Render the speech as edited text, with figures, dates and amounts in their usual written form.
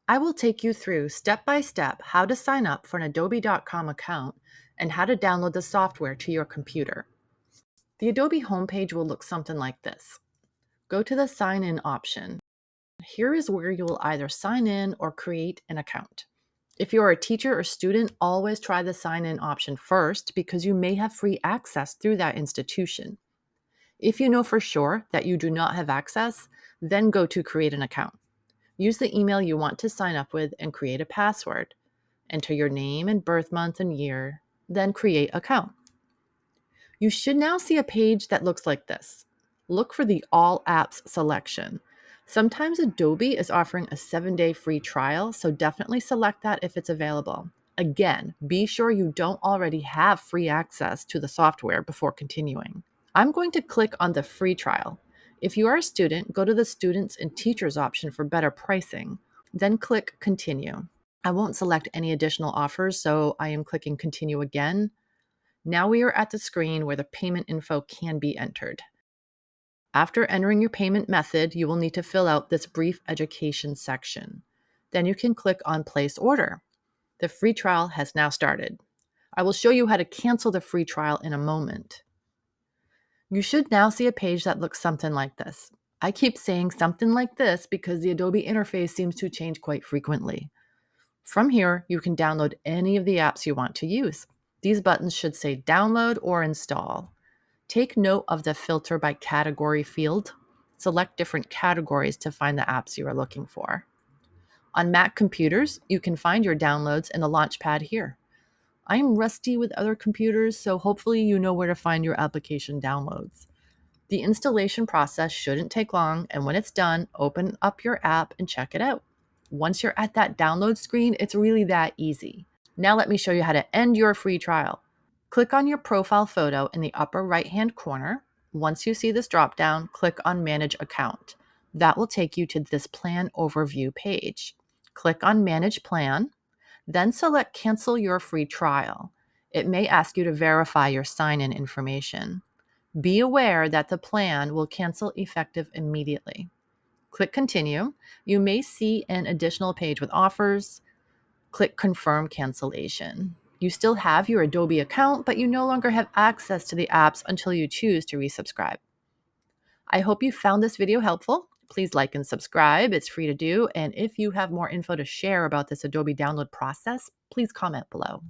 I will take you through step by step how to sign up for an Adobe.com account and how to download the software to your computer. The Adobe homepage will look something like this. Go to the Sign In option. Here is where you will either sign in or create an account. If you're a teacher or student, always try the Sign In option first because you may have free access through that institution. If you know for sure that you do not have access, then go to Create an Account. Use the email you want to sign up with and create a password. Enter your name and birth month and year, then create account. You should now see a page that looks like this. Look for the All Apps selection. Sometimes Adobe is offering a 7-day free trial, so definitely select that if it's available. Again, be sure you don't already have free access to the software before continuing. I'm going to click on the free trial. If you are a student, go to the Students and Teachers option for better pricing, then click Continue. I won't select any additional offers, so I am clicking Continue again. Now we are at the screen where the payment info can be entered. After entering your payment method, you will need to fill out this brief education section. Then you can click on Place Order. The free trial has now started. I will show you how to cancel the free trial in a moment. You should now see a page that looks something like this. I keep saying something like this because the Adobe interface seems to change quite frequently. From here, you can download any of the apps you want to use. These buttons should say download or install. Take note of the filter by category field. Select different categories to find the apps you are looking for. On Mac computers, you can find your downloads in the Launchpad here. I am rusty with other computers, so hopefully you know where to find your application downloads. The installation process shouldn't take long, and when it's done, open up your app and check it out. Once you're at that download screen, it's really that easy. Now let me show you how to end your free trial. Click on your profile photo in the upper right-hand corner. Once you see this drop-down, click on Manage Account. That will take you to this Plan Overview page. Click on Manage Plan, then select Cancel Your Free Trial. It may ask you to verify your sign-in information. Be aware that the plan will cancel effective immediately. Click Continue. You may see an additional page with offers. Click Confirm Cancellation. You still have your Adobe account, but you no longer have access to the apps until you choose to resubscribe. I hope you found this video helpful. Please like and subscribe. It's free to do. And if you have more info to share about this Adobe download process, please comment below.